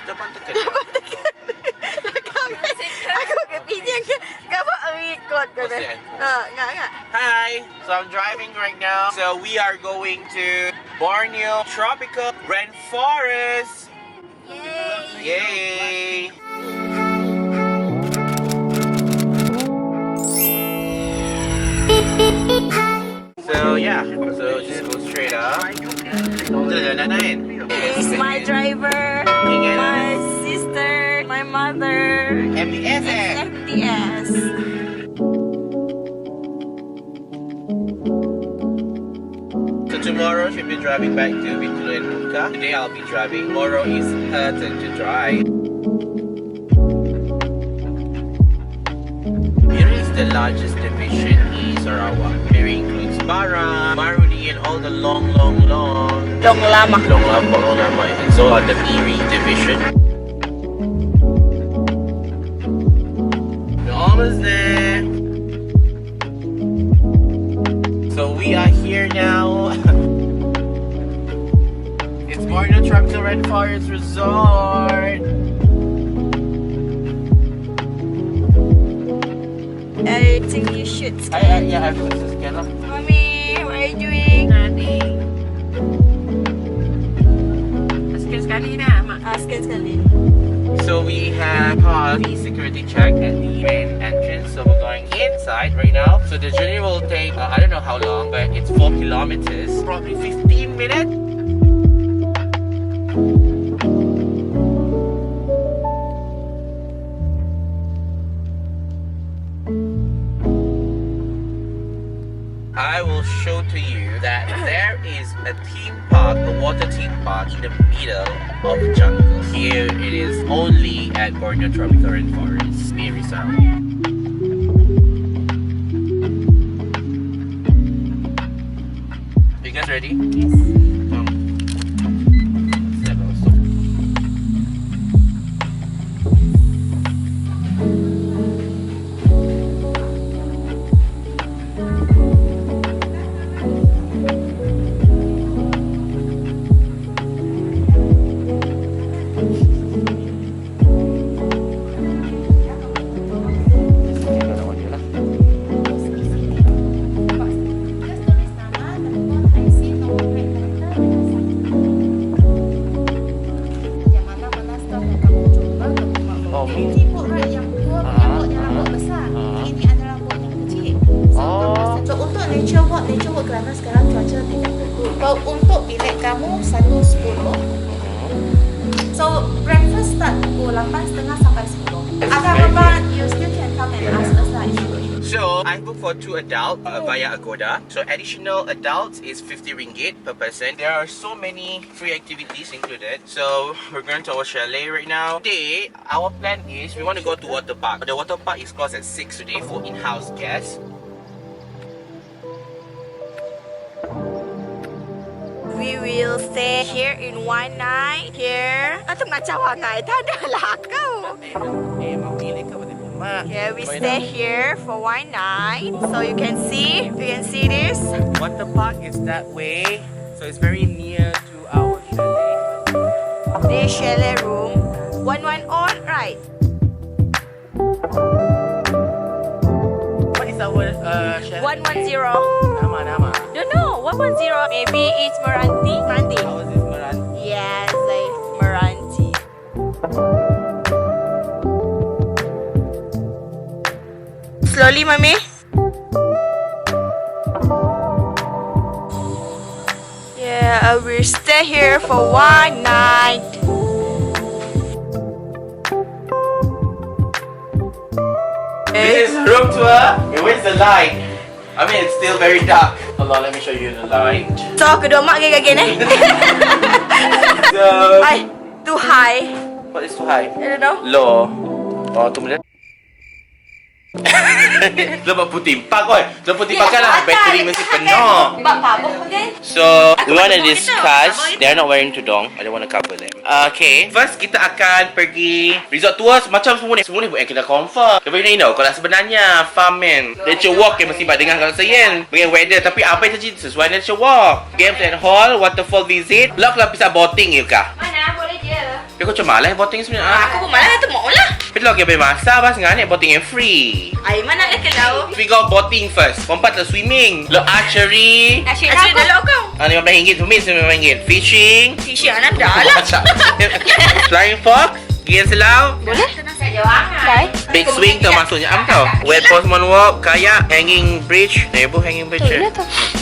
Depan tekan. Aku ke pinjam ke kamu ikut ke dah. Enggak. Hi, so I'm driving right now. So we are going to Borneo tropical rainforest. Yay! So yeah, so just go straight up. He's my driver, my sister, my mother. MDS. MDS. So tomorrow she'll be driving back to Izzul and Luka. Today I'll be driving. Tomorrow is her turn to drive. Miri is the largest division in Sarawak. Miri includes Bara, Marudi and all the long. Long lama. And so are the Miri division. We're almost there. So we are here now. It's Borneo Tropical Rainforest Resort. I think you should scan. Yeah, I have to scan lah. Mommy, what are you doing? Nothing. Scan sekali dah, Mak. Scan sekali. So we have the security check at the main entrance. So we're going inside right now. So the journey will take, I don't know how long, but it's 4 kilometers. Probably 15 minutes. I will show to you that there is a theme park, a water theme park in the middle of the jungle. Here it is only at Borneo Tropical Rainforest, Miri. You guys ready? Yes. nature work kerana sekarang cuaca tidak bagus. Kalau untuk bilik kamu 1.10. So breakfast start pukul 8.30 sampai 10. Ada apa-apa, you still can come and ask us lah. So I booked for 2 adults via Agoda. So additional adults is 50 ringgit per person. There are so many free activities included. So we're going to our chalet right now. Today, our plan is we want to go to water park. The water park is closed at 6 today for in-house guests. We will stay here in one night. Here. Atau nak cawangai? Tak ada lah kau. Yeah, we stay here for one night. So you can see this. Water park is that way. So it's very near to our chalet. This chalet room. 110, right? What is our chalet? 110. Nama. Don't know. 110. Maybe it's Meranti. How is this Meranti? Yes, like Meranti. Slowly, mommy. Yeah, I will stay here for one night. This is room tour. Okay, where's the light? I mean, it's still very dark. Hold on, let me show you the light. So, kedua mak gini eh? So, Ay, too high. what is too high? I don't know. Low. Oh, tu mana? Lepas putih empat kot. Lepas putih empat kan lah. Bateri mesti penuh. Bapak mungkin. So, we want to discuss. They're not wearing tudung. I don't want to cover them. Okay. First, kita akan pergi resort tour macam semua ni. Semua ni buat yang kita confirm. Tapi you know, kalau sebenarnya farm man, nature walk yang mesti dengar kalau saya dengan weather. Tapi apa yang terjadi sesuai nature walk. Games and hall, waterfall visit. Blok lapisan boating you kah? Mana? Boleh je. Tapi kau macam malas boating sebenarnya. Aku pun malah tu mau lah. Tapi lagi boleh masak pas ngani boating yang free. Ay, mana lah kalau. We go boating first. Pompat le swimming. Le archery. Asyik dah kau. RM15 for me RM15. Fishing. Fishing anak dah lah. Flying fox. Gian selau. Boleh? Tenang saja Wang. Big swing termasuknya am tau. Wet post moonwalk, kayak, hanging bridge. Neighbor hanging bridge.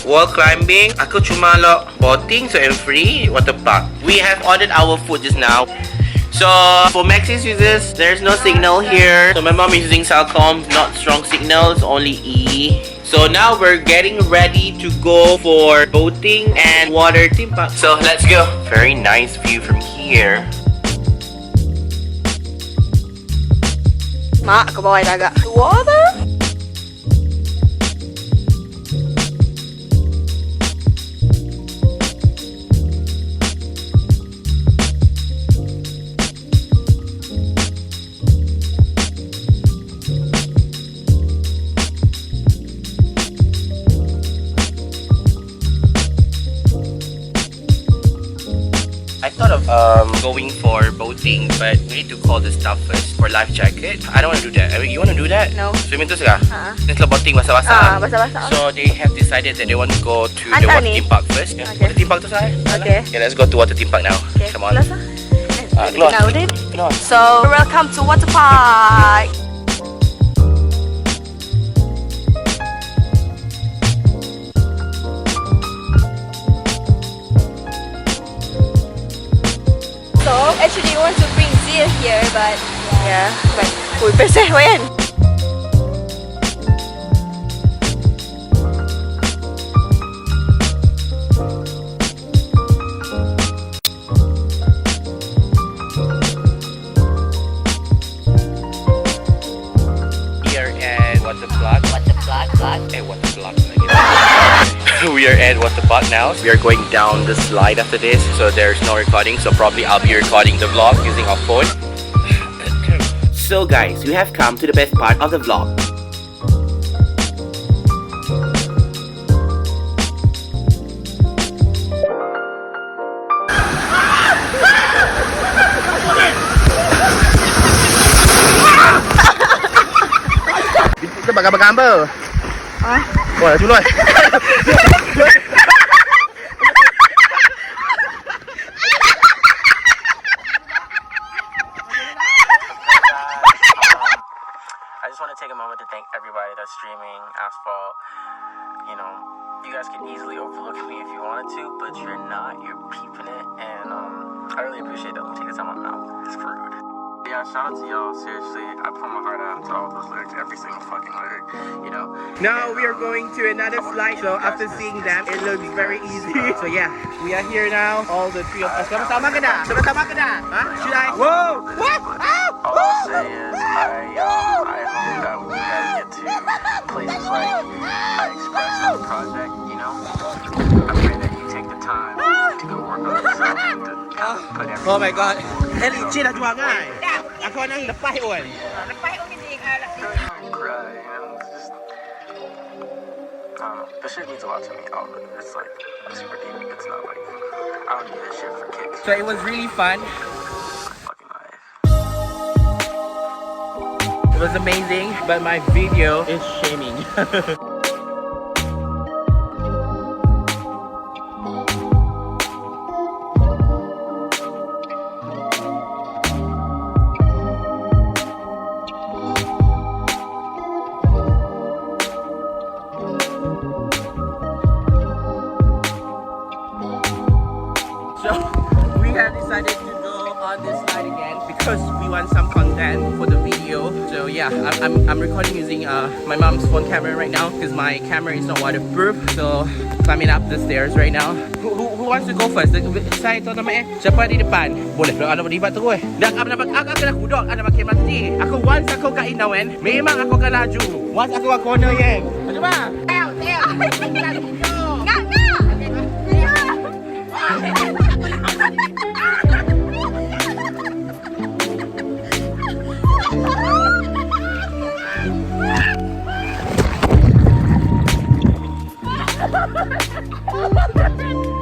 Wall climbing. Aku cuma lo boating so I'm free. Water park. We have ordered our food just now. So for Maxis users, there's no signal here. So my mom is using Cellcom, not strong signals, only E. So now we're getting ready to go for boating and water theme park. So let's go. Very nice view from here. Mak, aku bawa agak. Water? I thought of going for boating, but we need to call the staff first for life jacket. I don't want to do that. I mean, you want to do that? No. Swimming tu suka? Since lo boating basah-basah. Basah-basah. So they have decided that they want to go to the Hantar water ni. theme park first. Yeah. Okay. Water theme park tu sah. Okay. Okay, let's go to water theme park now. Okay, Come on. kelas lah. Keluar. Now then. Keluar. So, welcome to water park. So, actually, we want to bring Zia here, but yeah, but we peseh kan? We are at water park now. We are going down the slide after this, so there's no recording. So probably I'll be recording the vlog using our phone. So guys, we have come to the best part of the vlog. Kita bagang-bagang apa? Ah? Wah, dulu kan? I just want to take a moment to thank everybody that's streaming Asphalt. You know, you guys can easily overlook me if you wanted to, but you're not. You're peeping it, and I really appreciate that. Let me take this out of my mouth. It's rude. Yeah, shout out to y'all. Seriously, I put my heart out into all those lyrics, every single fucking lyric, you know. Now we are going to another slide. So after seeing them, it looks very easy. So yeah, we are here now. All the three of us. Sama-sama kena? Sama-sama kena? Huh? Should I? Whoa! What? All I'll say is I hope that when you guys get to places like I expressed on the project, you know, I pray that you take the time to go work on yourself and to put everything. Oh my god. Cik dah jual kan? Aku nak lepas on. Lepas ni dia Cry, you know, it's just, I don't know. This shit means a lot to me. It's like super deep. It's not like I don't do this shit for kicks. So it was really fun. Fucking life. It was amazing, but my video is shaming. Decided to go on this slide again because we want some content for the video. So yeah, I'm recording using my mom's phone camera right now because my camera is not waterproof. So climbing up the stairs right now. Who wants to go first? Saya tahu nama siapa di depan? Boleh dong, ada berdebat terus. Dan aku kena kudok, ada pakai mati. Aku once aku kat Inawen, memang aku akan laju. Once aku kat corner yang. Cuba.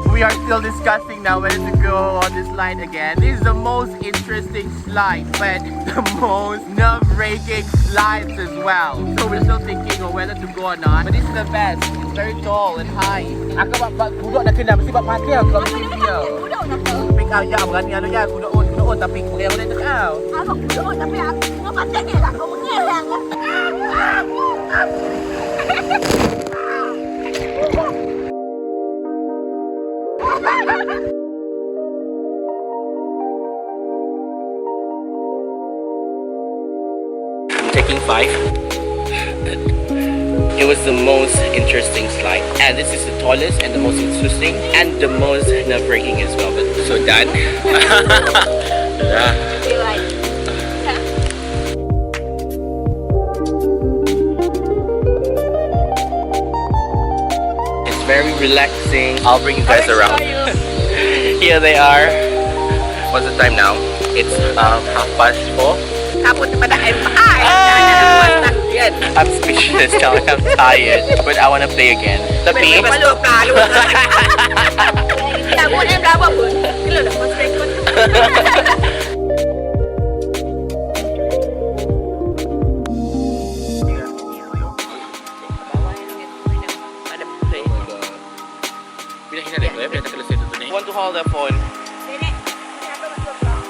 We are still discussing now whether to go on this slide again. This is the most interesting slide, but the most nerve-wracking slides as well. So we're still thinking of whether to go or not. But this is the best. It's very tall and high. Aku bak kuduk nak kena mesti bak mati aku kalau pergi dia. Kuduk nak apa? Tapi kau ya berani anu ya kuduk on tapi boleh boleh tak kau. Aku kuduk tapi aku nak mati ni lah. Kau mengelang. Taking 5. It was the most interesting slide, and this is the tallest and the most interesting and the most nerve-wracking as well. But so done. It's very relaxing. I'll bring you guys around. Here they are. What's the time now? It's 4:30. Kabut pada I'm speechless now. I'm tired, but I want to play again. Tapi Ya, boleh berapa pun. Kalau dah post record. Want to hold the phone?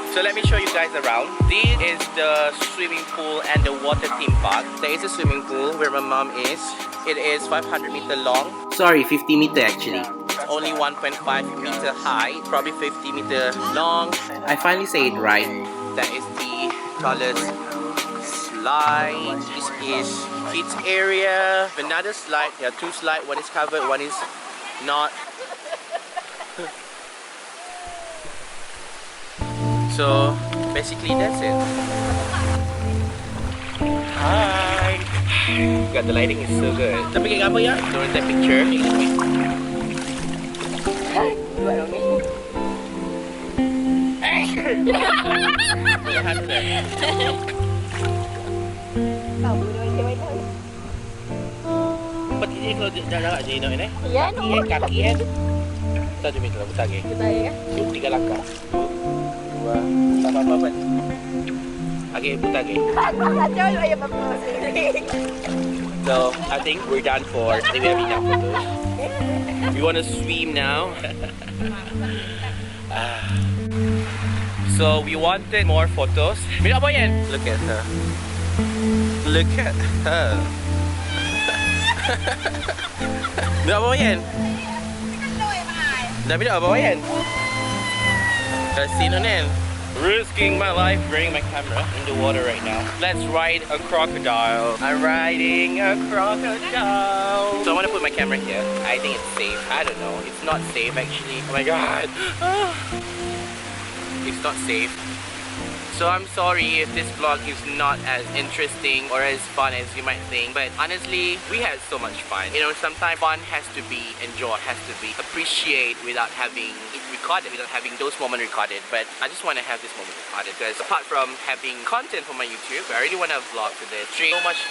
So let me show you guys around. This is the swimming pool and the water theme park. There is a swimming pool where my mom is. It is 500-meter long. Sorry, 50-meter actually. Only 1.5 meter high, probably 50-meter long. I finally say it right. That is the tallest slide. This is kids area. Another slide. There are 2 slides. One is covered, one is not. So basically that's it. Hi. God, the lighting is so good. Tapi kayak apa ya? Don't take picture. Ba't hindi ko dadaga dito ini? Ya, no. Kaki kan? Kita cuma kita buta ke? Kita ya. 3 langkah. 2 tak apa-apa. Okay, buta ke? So I think we're done for. I think we have enough photos. We want to swim now. So we wanted more photos. Look at her. Look at her. Nak apa yan? Dah bila apa yan? Sino nen? Risking my life bringing my camera in the water right now. Let's ride a crocodile. I'm riding a crocodile. So I want to put my camera here. I think it's safe. I don't know. It's not safe actually. Oh my god. It's not safe. So I'm sorry if this vlog is not as interesting or as fun as you might think, but honestly, we had so much fun. You know, sometimes fun has to be enjoyed, has to be appreciated without having it recorded, without having those moments recorded. But I just want to have this moment recorded because apart from having content for my YouTube, I really want to vlog today. So much.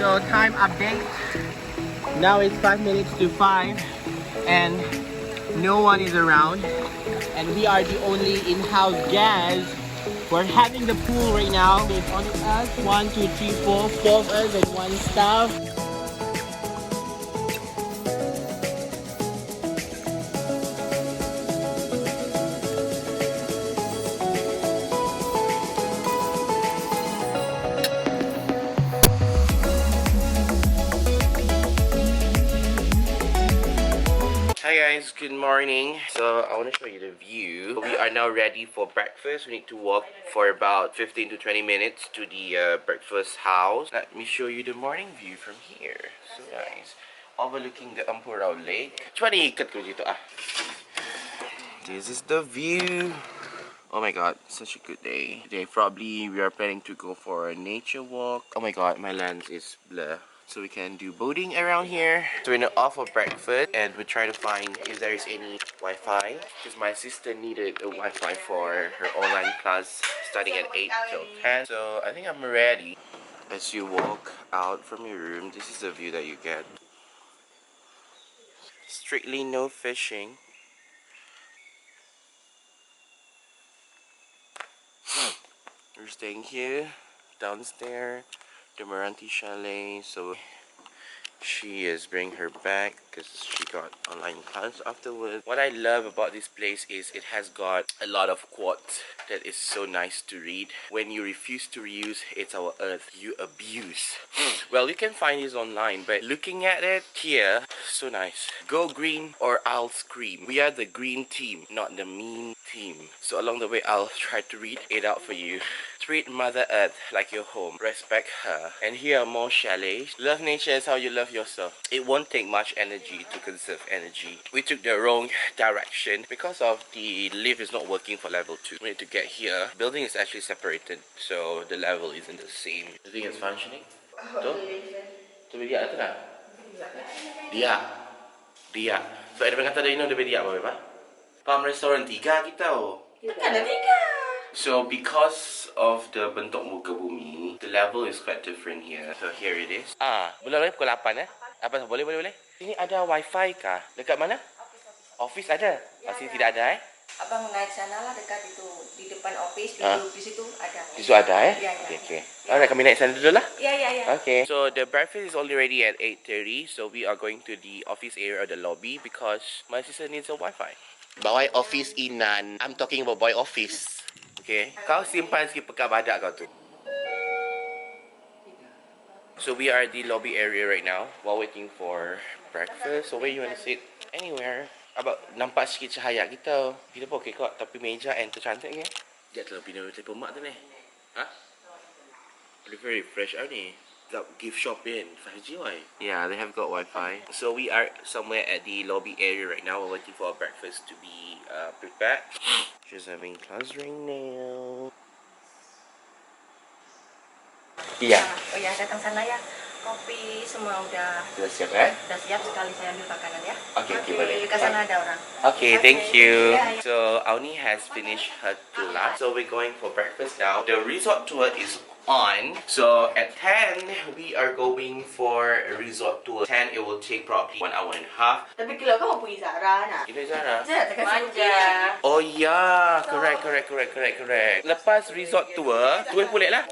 So time update. Now it's 5 minutes to 5 and no one is around and we are the only in-house guests. We're having the pool right now. There's only us, 1, 2, 3, 4 of us and 1 staff. Hi guys, good morning. So I want to show you the view. We are now ready for breakfast. We need to walk for about 15 to 20 minutes to the breakfast house. Let me show you the morning view from here. So nice. Overlooking the Ampurao Lake. Cuba ni ikat ko dito ah. This is the view. Oh my god, such a good day. Today probably we are planning to go for a nature walk. Oh my god, my lens is blur. So we can do boating around here. So we're off for breakfast and we're trying to find if there is any Wi-Fi. Because my sister needed a Wi-Fi for her online class starting at 8 till 10. So I think I'm ready. As you walk out from your room, this is the view that you get. Strictly no fishing. We're staying here, downstairs, the Meranti Chalet. So she is bringing her back because she got online class afterwards. What I love about this place is it has got a lot of quotes that is so nice to read. When you refuse to reuse, it's our earth, you abuse. Well, you can find this online, but looking at it here, so nice. Go green or I'll scream. We are the green team, not the mean team. So along the way, I'll try to read it out for you. Treat Mother Earth like your home. Respect her. And here are more chalets. Love nature is how you love yourself. It won't take much energy to conserve energy. We took the wrong direction because of the lift is not working for level 2. We need to get here. Building is actually separated, so the level isn't the same. You think it's functioning? Tu? Tu bidiak tu kan? Dia. Dia. So ada kata dia ini ada bidiak apa? Pam restoran 3 kita. Takkan ada 3. So because of the bentuk muka bumi, the level is quite different here. So here it is. Bulan lain pukul 8 Apa boleh? Sini ada wifi kah? Dekat mana? Office ada. Sini tidak ada Abang naik sana lah dekat itu di depan office dulu di situ ada. Di situ ada Ya. Okay. Alright, kami naik sana dulu lah. Ya. Okay. So the breakfast is only ready at 8:30. So we are going to the office area or the lobby because my sister needs a wifi. Boy office Inan. I'm talking about boy office. Okay. Kau simpan sikit pekat badak kau tu. So we are at the lobby area right now while waiting for breakfast. So where you want to sit? Anywhere. Abang nampak sikit cahaya kita. Kita pun okey kok, tapi meja and tercantik ke? Dia terlebih dari telefon mak tu ni. Very fresh out ni. Got gift shop in 5G why? Yeah, they have got Wi-Fi. So we are somewhere at the lobby area right now. We're waiting for our breakfast to be prepared. Just having class right now. Iya. Oh ya, datang sana ya. Kopi semua udah siap Udah siap sekali saya ambil makanan ya. Okay, boleh. Ke sana ada orang. Okay, thank you. So Auni has finished her class. So we're going for breakfast now. The resort tour is on. So at 10 we are going for a resort tour. 10 it will take probably 1 hour and a half. Tapi kalau kamu punya Zara nak. Ini Zara. Zara tak kasi manja. Oh yeah, correct. Lepas resort tour, 12 boleh lah.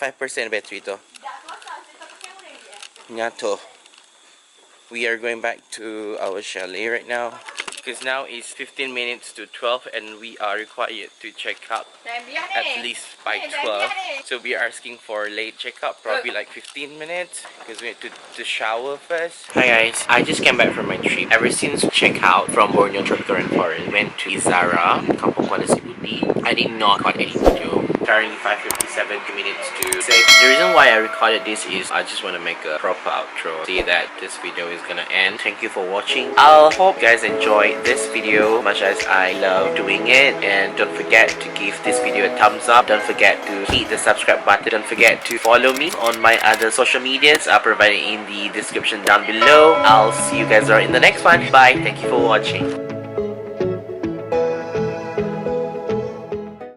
5% battery to. Nyato. We are going back to our chalet right now. Because now it's 15 minutes to 12 and we are required to check out at least by 12. So we are asking for late checkup, probably like 15 minutes because we need to shower first. Hi guys, I just came back from my trip. Ever since check out from Borneo Tropical Rainforest, went to Izara, Kampung Kuala Sibuti. I did not record any video. Currently 5:57 minutes to 6. The reason why I recorded this is I just want to make a proper outro. See that this video is gonna end. Thank you for watching. I hope you guys enjoyed this video much as I love doing it, and don't forget to give this video a thumbs up. Don't forget to hit the subscribe button. Don't forget to follow me on my other social medias. I'll provide it in the description down below. I'll see you guys in the next one. Bye. Thank you for watching.